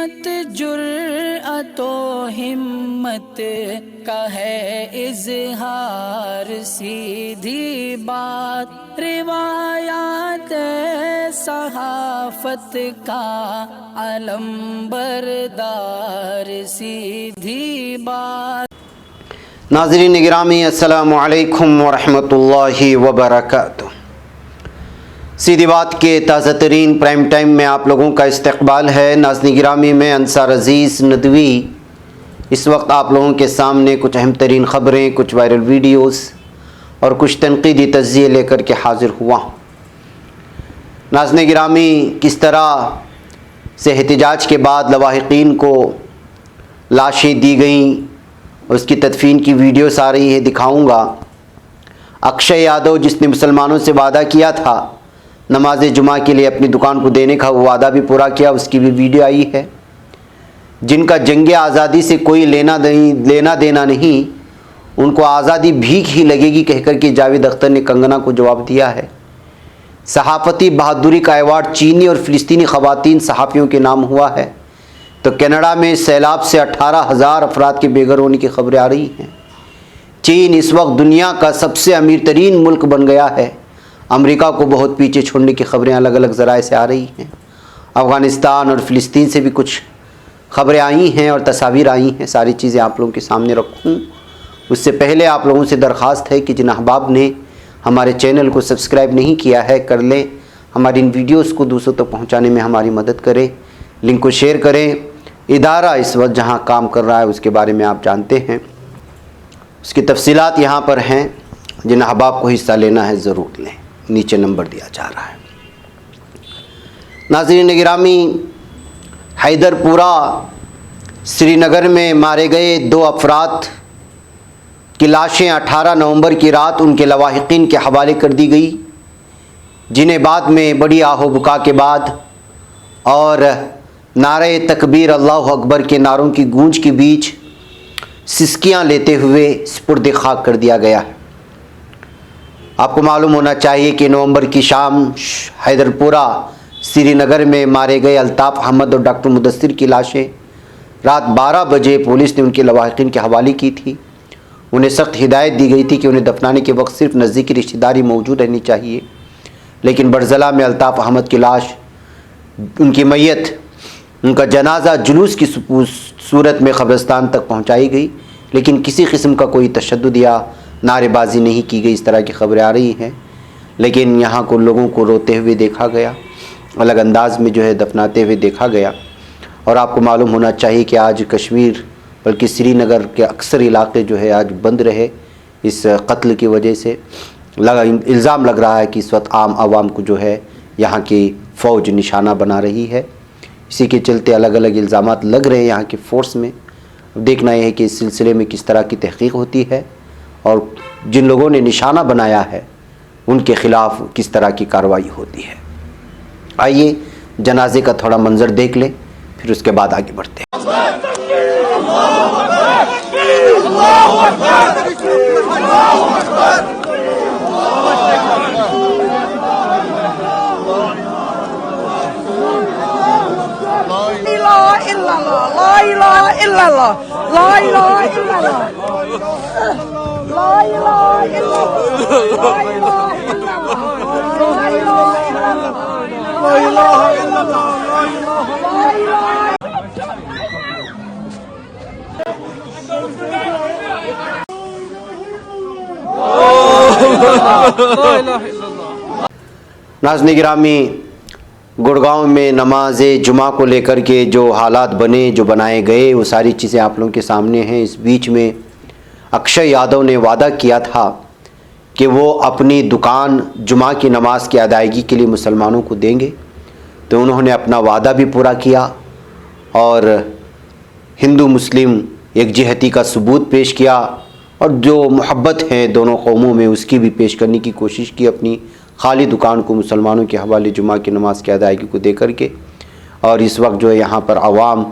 عصمت جرأت و ہمت کا ہے اظہار، سیدھی بات روایات صحافت کا علم بردار، سیدھی بات۔ ناظرین گرامی السلام علیکم ورحمۃ اللہ وبرکاتہ۔ سیدھی بات کے تازہ ترین پرائم ٹائم میں آپ لوگوں کا استقبال ہے۔ ناظرین گرامی میں انصار عزیز ندوی اس وقت آپ لوگوں کے سامنے کچھ اہم ترین خبریں، کچھ وائرل ویڈیوز اور کچھ تنقیدی تجزیے لے کر کے حاضر ہوا ہوں۔ ناظرین گرامی، کس طرح سے احتجاج کے بعد لواحقین کو لاشیں دی گئیں، اس کی تدفین کی ویڈیوز آ رہی ہے، دکھاؤں گا۔ اکشے یادو جس نے مسلمانوں سے وعدہ کیا تھا نماز جمعہ کے لیے اپنی دکان کو دینے کا، وہ وعدہ بھی پورا کیا، اس کی بھی ویڈیو آئی ہے۔ جن کا جنگ آزادی سے کوئی لینا دینا نہیں، ان کو آزادی بھیک ہی لگے گی کہہ کر کے جاوید اختر نے کنگنا کو جواب دیا ہے۔ صحافتی بہادری کا ایوارڈ چینی اور فلسطینی خواتین صحافیوں کے نام ہوا ہے۔ تو کینیڈا میں سیلاب سے 18,000 افراد کے بے گھر ہونے کی خبریں آ رہی ہیں۔ چین اس وقت دنیا کا سب سے امیر ترین ملک بن گیا ہے۔ امریکہ کو بہت پیچھے چھوڑنے کی خبریں الگ الگ ذرائع سے آ رہی ہیں۔ افغانستان اور فلسطین سے بھی کچھ خبریں آئی ہیں اور تصاویر آئی ہیں، ساری چیزیں آپ لوگوں کے سامنے رکھوں۔ اس سے پہلے آپ لوگوں سے درخواست ہے کہ جن احباب نے ہمارے چینل کو سبسکرائب نہیں کیا ہے کر لیں، ہماری ان ویڈیوز کو دوسروں تک پہنچانے میں ہماری مدد کریں، لنک کو شیئر کریں۔ ادارہ اس وقت جہاں کام کر رہا ہے اس کے بارے میں آپ جانتے ہیں، اس کی تفصیلات یہاں پر ہیں، جن احباب کو حصہ لینا ہے ضرور لیں، نیچے نمبر دیا جا رہا ہے۔ ناظرین گرامی، حیدر پورہ سری نگر میں مارے گئے 2 افراد کی لاشیں 18 نومبر کی رات ان کے لواحقین کے حوالے کر دی گئی، جنہیں بعد میں بڑی آہ و بکا کے بعد اور نعرہ تکبیر اللہ اکبر کے نعروں کی گونج کے بیچ سسکیاں لیتے ہوئے سپرد خاک کر دیا گیا ہے۔ آپ کو معلوم ہونا چاہیے کہ نومبر کی شام حیدر پورہ سری نگر میں مارے گئے الطاف احمد اور ڈاکٹر مدثر کی لاشیں رات 12 بجے پولیس نے ان کے لواحقین کے حوالے کی تھی۔ انہیں سخت ہدایت دی گئی تھی کہ انہیں دفنانے کے وقت صرف نزدیکی رشتہ داری موجود رہنی چاہیے، لیکن برزلہ میں الطاف احمد کی لاش، ان کی میت، ان کا جنازہ جلوس کی صورت میں قبرستان تک پہنچائی گئی، لیکن کسی قسم کا کوئی تشدد یا نعرے بازی نہیں کی گئی، اس طرح کی خبریں آ رہی ہیں۔ لیکن یہاں کو لوگوں کو روتے ہوئے دیکھا گیا، الگ انداز میں دفناتے ہوئے دیکھا گیا۔ اور آپ کو معلوم ہونا چاہیے کہ آج کشمیر بلکہ سری نگر کے اکثر علاقے آج بند رہے اس قتل کی وجہ سے۔ الزام لگ رہا ہے کہ اس وقت عام عوام کو یہاں کی فوج نشانہ بنا رہی ہے، اسی کے چلتے الگ الگ الزامات لگ رہے ہیں یہاں کی فورس میں۔ دیکھنا یہ ہے کہ اس سلسلے میں کس طرح کی تحقیق ہوتی ہے اور جن لوگوں نے نشانہ بنایا ہے ان کے خلاف کس طرح کی کارروائی ہوتی ہے۔ آئیے جنازے کا تھوڑا منظر دیکھ لیں، پھر اس کے بعد آگے بڑھتے ہیں۔ ناظرین گرامی، گڑگاؤں میں نماز جمعہ کو لے کر کے جو حالات بنے، جو بنائے گئے، وہ ساری چیزیں آپ لوگوں کے سامنے ہیں۔ اس بیچ میں اکشے یادو نے وعدہ کیا تھا کہ وہ اپنی دکان جمعہ کی نماز کی ادائیگی کے لیے مسلمانوں کو دیں گے، تو انہوں نے اپنا وعدہ بھی پورا کیا اور ہندو مسلم یکجہتی کا ثبوت پیش کیا، اور جو محبت ہے دونوں قوموں میں اس کی بھی پیش کرنے کی کوشش کی، اپنی خالی دکان کو مسلمانوں کے حوالے جمعہ کی نماز کی ادائیگی کو دے کر کے۔ اور اس وقت یہاں پر عوام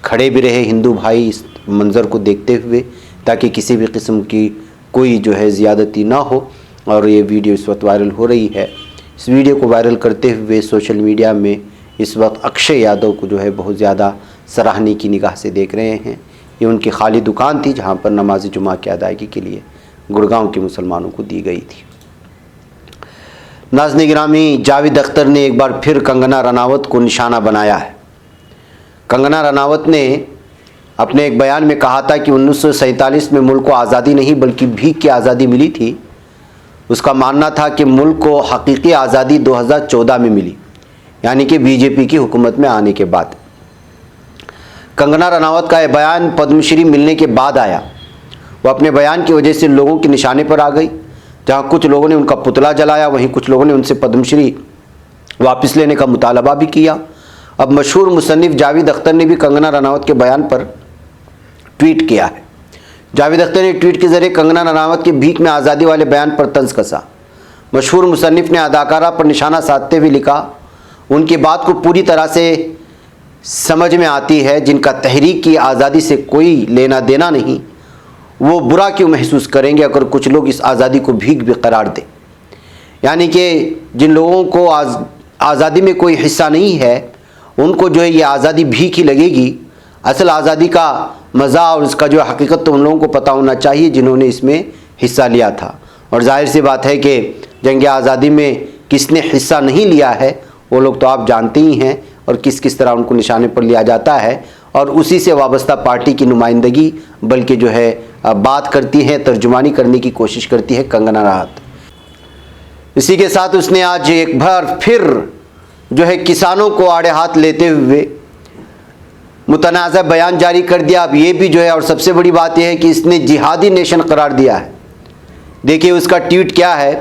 کھڑے بھی رہے، ہندو بھائی، اس منظر کو دیکھتے ہوئے، تاکہ کسی بھی قسم کی کوئی زیادتی نہ ہو۔ اور یہ ویڈیو اس وقت وائرل ہو رہی ہے۔ اس ویڈیو کو وائرل کرتے ہوئے سوشل میڈیا میں اس وقت اکشے یادو کو جو ہے بہت زیادہ سراہنے کی نگاہ سے دیکھ رہے ہیں۔ یہ ان کی خالی دکان تھی جہاں پر نماز جمعہ کی ادائیگی کے لیے گڑگاؤں کے مسلمانوں کو دی گئی تھی۔ ناظرین گرامی، جاوید اختر نے ایک بار پھر کنگنا رناوت کو نشانہ بنایا ہے۔ کنگنا رناوت نے اپنے ایک بیان میں کہا تھا کہ 1947 میں ملک کو آزادی نہیں بلکہ بھیک کی آزادی ملی تھی۔ اس کا ماننا تھا کہ ملک کو حقیقی آزادی 2014 میں ملی، یعنی کہ بی جے پی کی حکومت میں آنے کے بعد۔ کنگنا رناوت کا یہ بیان پدم شری ملنے کے بعد آیا۔ وہ اپنے بیان کی وجہ سے لوگوں کے نشانے پر آ گئی۔ جہاں کچھ لوگوں نے ان کا پتلا جلایا، وہیں کچھ لوگوں نے ان سے پدم شری واپس لینے کا مطالبہ بھی کیا۔ اب مشہور مصنف جاوید اختر نے بھی کنگنا رناوت کے بیان پر ٹویٹ کیا ہے۔ جاوید اختر نے ٹویٹ کے ذریعے کنگنا رناوت کے بھیک میں آزادی والے بیان پر طنز کسا۔ مشہور مصنف نے اداکارہ پر نشانہ سادھتے ہوئے لکھا، ان کی بات کو پوری طرح سے سمجھ میں آتی ہے، جن کا تحریک کی آزادی سے کوئی لینا دینا نہیں، وہ برا کیوں محسوس کریں گے اگر کچھ لوگ اس آزادی کو بھیک بھی قرار دیں۔ یعنی کہ جن لوگوں کو آزادی میں کوئی حصہ نہیں ہے، ان کو جو ہے یہ آزادی بھیک ہی لگے گی۔ اصل آزادی کا مزہ اور اس کا جو حقیقت تو ان لوگوں کو پتہ ہونا چاہیے جنہوں نے اس میں حصہ لیا تھا۔ اور ظاہر سی بات ہے کہ جنگ آزادی میں کس نے حصہ نہیں لیا ہے وہ لوگ تو آپ جانتے ہی ہیں، اور کس طرح ان کو نشانے پر لیا جاتا ہے، اور اسی سے وابستہ پارٹی کی نمائندگی بلکہ جو ہے بات کرتی ہے، ترجمانی کرنے کی کوشش کرتی ہے کنگنا رناوت۔ اسی کے ساتھ اس نے آج ایک بار پھر جو ہے کسانوں کو آڑے ہاتھ لیتے ہوئے متنازع بیان جاری کر دیا۔ اب یہ بھی جو ہے، اور سب سے بڑی بات یہ ہے کہ اس نے جہادی نیشن قرار دیا ہے۔ دیکھیے اس کا ٹویٹ کیا ہے،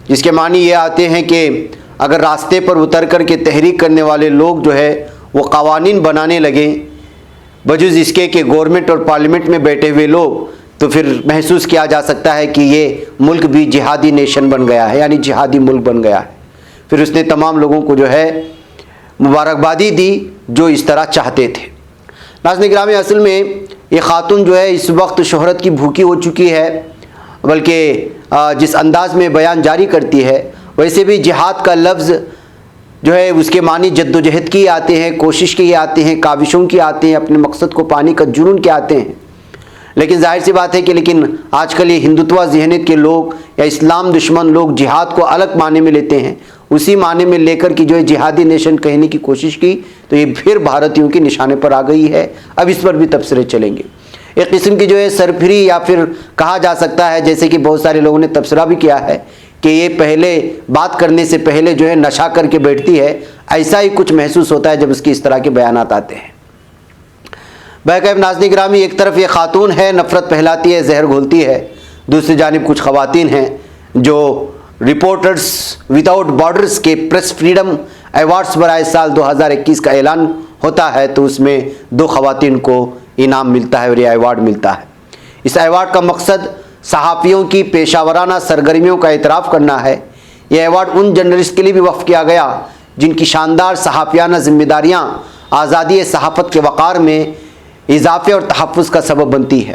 جس کے معنی یہ آتے ہیں کہ اگر راستے پر اتر کر کے تحریک کرنے والے لوگ جو ہے وہ قوانین بنانے لگیں بجز اس کے کہ گورنمنٹ اور پارلیمنٹ میں بیٹھے ہوئے لوگ، تو پھر محسوس کیا جا سکتا ہے کہ یہ ملک بھی جہادی نیشن بن گیا ہے، یعنی جہادی ملک بن گیا ہے۔ پھر اس نے تمام لوگوں کو جو ہے مبارکبادی دی جو اس طرح چاہتے تھے۔ ناظرین گرامی، اصل میں یہ خاتون جو ہے اس وقت شہرت کی بھوکی ہو چکی ہے، بلکہ جس انداز میں بیان جاری کرتی ہے ویسے بھی جہاد کا لفظ جو ہے اس کے معنی جد و جہد کی آتے ہیں، کوشش کی آتے ہیں، کاوشوں کی آتے ہیں، اپنے مقصد کو پانے کا جنون کے آتے ہیں۔ لیکن ظاہر سی بات ہے کہ آج کل یہ ہندوتوا ذہنیت کے لوگ یا اسلام دشمن لوگ جہاد کو الگ معنی میں لیتے ہیں، اسی معنی میں لے کر کی جو ہے جہادی نیشن کہنے کی کوشش کی، تو یہ پھر بھارتیوں کے نشانے پر آ گئی ہے۔ اب اس پر بھی تبصرے چلیں گے۔ ایک قسم کی جو ہے سرپھری یا پھر کہا جا سکتا ہے، جیسے کہ بہت سارے لوگوں نے تبصرہ بھی کیا ہے کہ یہ پہلے بات کرنے سے پہلے جو ہے نشہ کر کے بیٹھتی ہے، ایسا ہی کچھ محسوس ہوتا ہے جب اس کی اس طرح کے بیانات آتے ہیں۔ بہرکیف ناظرین گرامی، ایک طرف یہ خاتون ہے نفرت پھیلاتی ہے، زہر گھولتی ہے، دوسری جانب کچھ خواتین ہیں جو رپورٹرز وداؤٹ بارڈرز کے پریس فریڈم ایوارڈز برائے سال 2021 کا اعلان ہوتا ہے، تو اس میں 2 خواتین کو انعام ملتا ہے اور یہ ایوارڈ ملتا ہے۔ اس ایوارڈ کا مقصد صحافیوں کی پیشہ ورانہ سرگرمیوں کا اعتراف کرنا ہے۔ یہ ایوارڈ ان جرنلسٹ کے لیے بھی وقف کیا گیا جن کی شاندار صحافیانہ ذمہ داریاں آزادی صحافت کے وقار میں اضافے اور تحفظ کا سبب بنتی ہے۔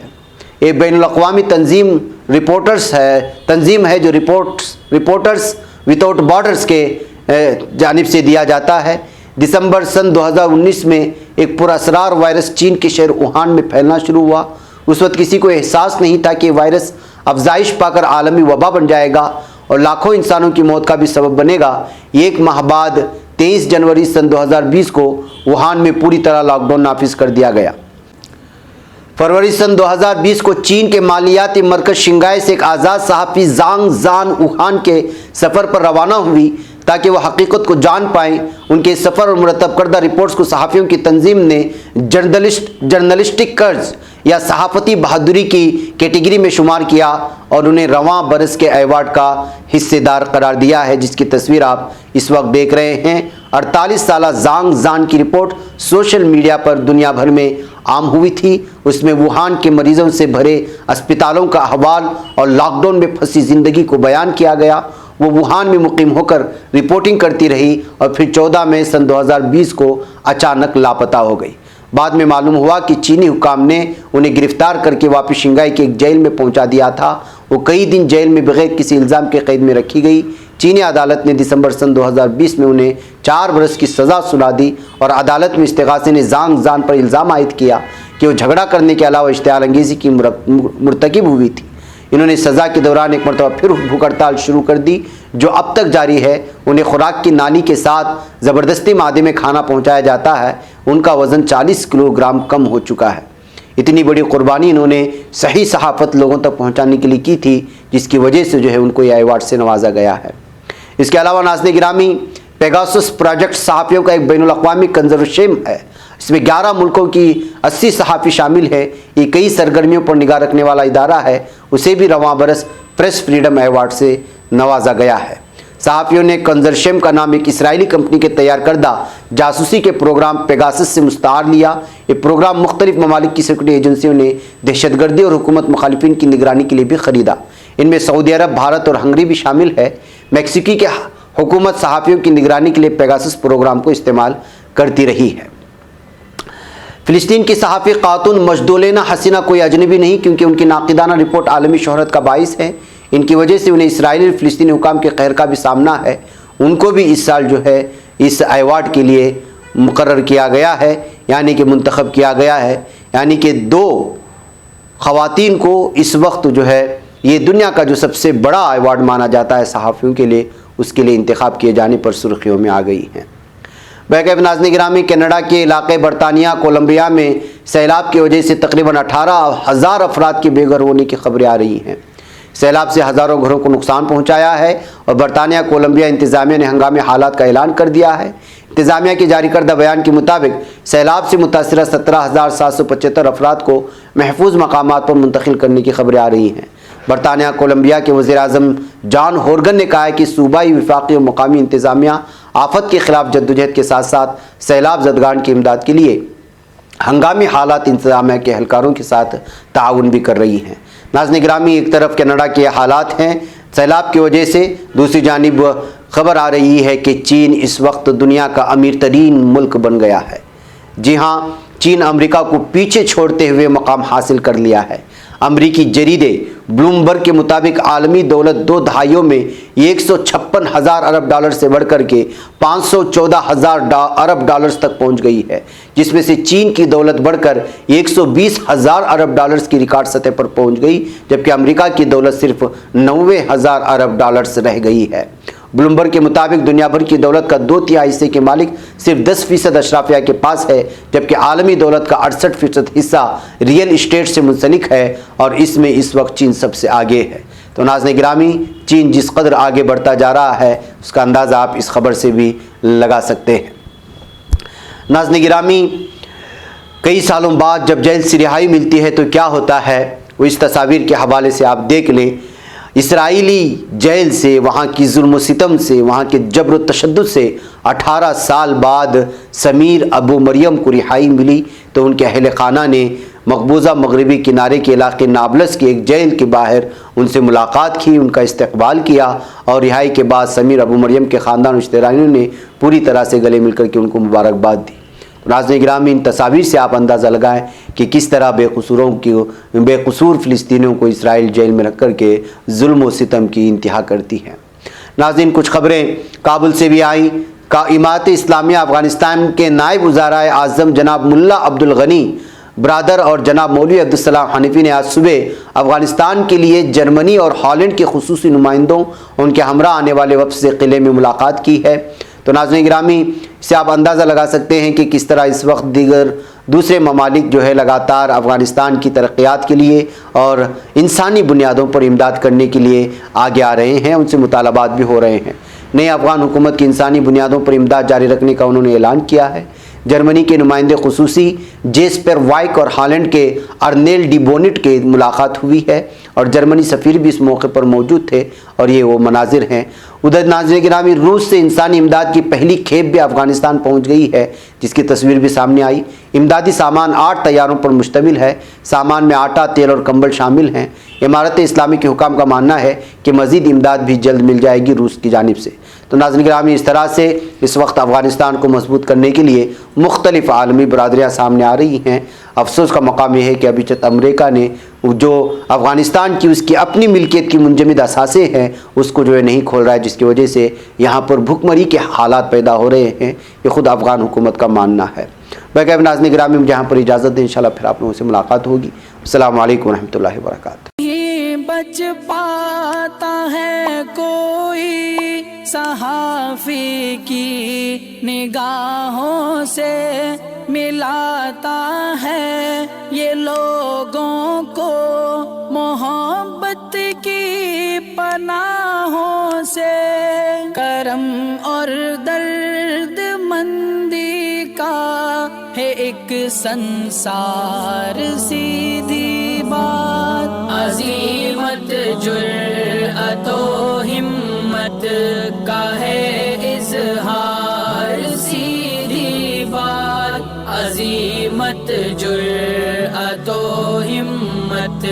یہ بین الاقوامی تنظیم ہے جو رپورٹرز وداؤٹ بارڈرز کے جانب سے دیا جاتا ہے۔ دسمبر سن 2019 میں ایک پراسرار وائرس چین کے شہر ووہان میں پھیلنا شروع ہوا۔ اس وقت کسی کو احساس نہیں تھا کہ وائرس افزائش پا کر عالمی وبا بن جائے گا اور لاکھوں انسانوں کی موت کا بھی سبب بنے گا۔ ایک ماہ بعد 23 جنوری سن 2020 کو ووہان میں پوری طرح لاک ڈاؤن نافذ کر دیا گیا۔ فروری سن 2020 کو چین کے مالیاتی مرکز شنگھائی سے ایک آزاد صحافی زانگ زان ووہان کے سفر پر روانہ ہوئی تاکہ وہ حقیقت کو جان پائیں۔ ان کے سفر اور مرتب کردہ رپورٹس کو صحافیوں کی تنظیم نے جرنلسٹک کرز یا صحافتی بہادری کی کیٹیگری میں شمار کیا اور انہیں رواں برس کے ایوارڈ کا حصے دار قرار دیا ہے، جس کی تصویر آپ اس وقت دیکھ رہے ہیں۔ 48 سالہ زانگ زان کی رپورٹ سوشل میڈیا پر دنیا بھر میں عام ہوئی تھی۔ اس میں ووہان کے مریضوں سے بھرے اسپتالوں کا احوال اور لاک ڈاؤن میں پھنسی زندگی کو بیان کیا گیا۔ وہ ووہان میں مقیم ہو کر رپورٹنگ کرتی رہی اور پھر 14 مئی سن 2020 کو اچانک لاپتہ ہو گئی۔ بعد میں معلوم ہوا کہ چینی حکام نے انہیں گرفتار کر کے واپس شنگھائی کے ایک جیل میں پہنچا دیا تھا۔ وہ کئی دن جیل میں بغیر کسی الزام کے قید میں رکھی گئی۔ چینی عدالت نے دسمبر سن 2020 میں انہیں 4 برس کی سزا سنا دی اور عدالت میں استغاثے نے زانگ زان پر الزام عائد کیا کہ وہ جھگڑا کرنے کے علاوہ اشتعال انگیزی کی مرتکب ہوئی تھی۔ انہوں نے سزا کے دوران ایک مرتبہ پھر بھوک ہڑتال شروع کر دی جو اب تک جاری ہے۔ انہیں خوراک کی نالی کے ساتھ زبردستی معدے میں کھانا پہنچایا جاتا ہے۔ ان کا وزن 40 کلو گرام کم ہو چکا ہے۔ اتنی بڑی قربانی انہوں نے صحیح صحافت لوگوں تک پہنچانے کے لیے کی تھی، جس کی وجہ سے جو ہے ان کو یہ ایوارڈ سے نوازا گیا ہے۔ اس کے علاوہ ناظرین گرامی، پیگاسس پروجیکٹ صحافیوں کا ایک بین الاقوامی کنزرشیم ہے۔ اس میں 11 ملکوں کی 80 صحافی شامل ہے۔ یہ کئی سرگرمیوں پر نگاہ رکھنے والا ادارہ ہے۔ اسے بھی رواں برس پریس فریڈم ایوارڈ سے نوازا گیا ہے۔ صحافیوں نے کنزرشیم کا نام ایک اسرائیلی کمپنی کے تیار کردہ جاسوسی کے پروگرام پیگاسس سے مستعار لیا۔ یہ پروگرام مختلف ممالک کی سیکورٹی ایجنسیوں نے دہشت گردی اور حکومت مخالفین کی نگرانی کے لیے بھی خریدا۔ ان میں سعودی عرب، بھارت اور ہنگری بھی شامل ہے۔ میکسیکو کی حکومت صحافیوں کی نگرانی کے لیے پیگاسس پروگرام کو استعمال کرتی رہی ہے۔ فلسطین کی صحافی خاتون مجدولینا حسینہ کوئی اجنبی نہیں، کیونکہ ان کی ناقدانہ رپورٹ عالمی شہرت کا باعث ہے۔ ان کی وجہ سے انہیں اسرائیلی اور فلسطینی حکام کے قہر کا بھی سامنا ہے۔ ان کو بھی اس سال جو ہے اس ایوارڈ کے لیے مقرر کیا گیا ہے، یعنی کہ منتخب کیا گیا ہے، یعنی کہ 2 خواتین کو اس وقت جو ہے یہ دنیا کا جو سب سے بڑا ایوارڈ مانا جاتا ہے صحافیوں کے لیے، اس کے لیے انتخاب کیے جانے پر سرخیوں میں آ گئی ہیں۔ بیک ناظرین گرامی، کینیڈا کے علاقے برطانیہ کولمبیا میں سیلاب کی وجہ سے تقریباً 18,000 افراد کے بے گھر ہونے کی خبریں آ رہی ہیں۔ سیلاب سے ہزاروں گھروں کو نقصان پہنچایا ہے اور برطانیہ کولمبیا انتظامیہ نے ہنگامی حالات کا اعلان کر دیا ہے۔ انتظامیہ کے جاری کردہ بیان کے مطابق سیلاب سے متاثرہ 17,775 افراد کو محفوظ مقامات پر منتقل کرنے کی خبریں آ رہی ہیں۔ برطانیہ کولمبیا کے وزیر اعظم جان ہورگن نے کہا ہے کہ صوبائی، وفاقی اور مقامی انتظامیہ آفت کے خلاف جدوجہد کے ساتھ ساتھ سیلاب زدگان کی امداد کے لیے ہنگامی حالات انتظامیہ کے اہلکاروں کے ساتھ تعاون بھی کر رہی ہیں۔ ناظرین گرامی، ایک طرف کینیڈا کے حالات ہیں سیلاب کی وجہ سے، دوسری جانب خبر آ رہی ہے کہ چین اس وقت دنیا کا امیر ترین ملک بن گیا ہے۔ جی ہاں، چین امریکہ کو پیچھے چھوڑتے ہوئے مقام حاصل کر لیا ہے۔ امریکی جریدے بلومبرگ کے مطابق عالمی دولت 2 دہائیوں میں 156,000 ارب ڈالر سے بڑھ کر کے 514,000 ارب ڈالرز تک پہنچ گئی ہے، جس میں سے چین کی دولت بڑھ کر 120,000 ارب ڈالرز کی ریکارڈ سطح پر پہنچ گئی، جبکہ امریکہ کی دولت صرف 90,000 ارب ڈالرز رہ گئی ہے۔ بلومبرگ کے مطابق دنیا بھر کی دولت کا 2/3 حصے کے مالک صرف 10% اشرافیہ کے پاس ہے، جبکہ عالمی دولت کا 68% حصہ ریئل اسٹیٹ سے منسلک ہے اور اس میں اس وقت چین سب سے آگے ہے۔ تو ناظرین گرامی، چین جس قدر آگے بڑھتا جا رہا ہے اس کا اندازہ آپ اس خبر سے بھی لگا سکتے ہیں۔ ناظرین گرامی، کئی سالوں بعد جب جیل سے رہائی ملتی ہے تو کیا ہوتا ہے، وہ اس تصاویر کے حوالے سے آپ دیکھ لیں۔ اسرائیلی جیل سے، وہاں کی ظلم و ستم سے، وہاں کے جبر و تشدد سے 18 سال بعد سمیر ابو مریم کو رہائی ملی تو ان کے اہل خانہ نے مقبوضہ مغربی کنارے کے علاقے نابلس کے ایک جیل کے باہر ان سے ملاقات کی، ان کا استقبال کیا اور رہائی کے بعد سمیر ابو مریم کے خاندان رشتہ داروں نے پوری طرح سے گلے مل کر کے ان کو مبارکباد دی۔ ناظرین گرامی، ان تصاویر سے آپ اندازہ لگائیں کہ کس طرح بے قصور فلسطینیوں کو اسرائیل جیل میں رکھ کر کے ظلم و ستم کی انتہا کرتی ہے۔ ناظرین، کچھ خبریں کابل سے بھی آئیں۔ امارت اسلامیہ افغانستان کے نائب وزرائے اعظم جناب ملا عبد الغنی برادر اور جناب مولوی عبدالسلام حنفی نے آج صبح افغانستان کے لیے جرمنی اور ہالینڈ کے خصوصی نمائندوں اور ان کے ہمراہ آنے والے وفد سے قلعے میں ملاقات کی ہے۔ تو ناظرین گرامی، اس سے آپ اندازہ لگا سکتے ہیں کہ کس طرح اس وقت دوسرے ممالک جو ہے لگاتار افغانستان کی ترقیات کے لیے اور انسانی بنیادوں پر امداد کرنے کے لیے آگے آ رہے ہیں، ان سے مطالبات بھی ہو رہے ہیں۔ نئے افغان حکومت کی انسانی بنیادوں پر امداد جاری رکھنے کا انہوں نے اعلان کیا ہے۔ جرمنی کے نمائندے خصوصی جیسپر وائک اور ہالینڈ کے ارنیل ڈی بونٹ کے ملاقات ہوئی ہے اور جرمنی سفیر بھی اس موقع پر موجود تھے اور یہ وہ مناظر ہیں۔ ادھر ناظرین گرامی، روس سے انسانی امداد کی پہلی کھیپ بھی افغانستان پہنچ گئی ہے، جس کی تصویر بھی سامنے آئی۔ امدادی سامان 8 طیاروں پر مشتمل ہے۔ سامان میں آٹا، تیل اور کمبل شامل ہیں۔ امارت اسلامی کے حکام کا ماننا ہے کہ مزید امداد بھی جلد مل جائے گی روس کی جانب سے۔ تو ناظرین گرامی، اس طرح سے اس وقت افغانستان کو مضبوط کرنے کے لیے مختلف عالمی برادریاں سامنے آ رہی ہیں۔ افسوس کا مقام یہ ہے کہ ابھی تک امریکہ نے جو افغانستان کی اس کی اپنی ملکیت کی منجمد اثاثے ہیں اس کو جو ہے نہیں کھول رہا ہے، جس کی وجہ سے یہاں پر بھوک مری کے حالات پیدا ہو رہے ہیں، یہ خود افغان حکومت کا ماننا ہے۔ باقی ناظرین گرامی میں جہاں پر اجازت دیں، انشاءاللہ پھر آپ لوگوں سے ملاقات ہوگی۔ السلام علیکم ورحمۃ اللہ وبرکاتہ۔ بچ پاتا ہے کوئی صحافی کی نگاہوں سے، ملاتا ہے یہ لوگوں کو محبت کی پناہوں سے، کرم اور درد مندی کا ہے ایک سنسار، سیدھی بات عظیمت جرأت و ہمت کا ہے اظہار، سیدھی بات عظیمت جرأت و ہمت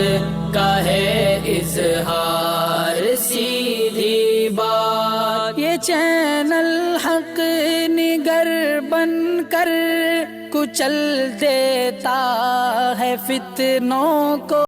کا ہے اظہار، سیدھی بات۔ یہ چینل حق نگر بن کر کچل دیتا ہے فتنوں کو،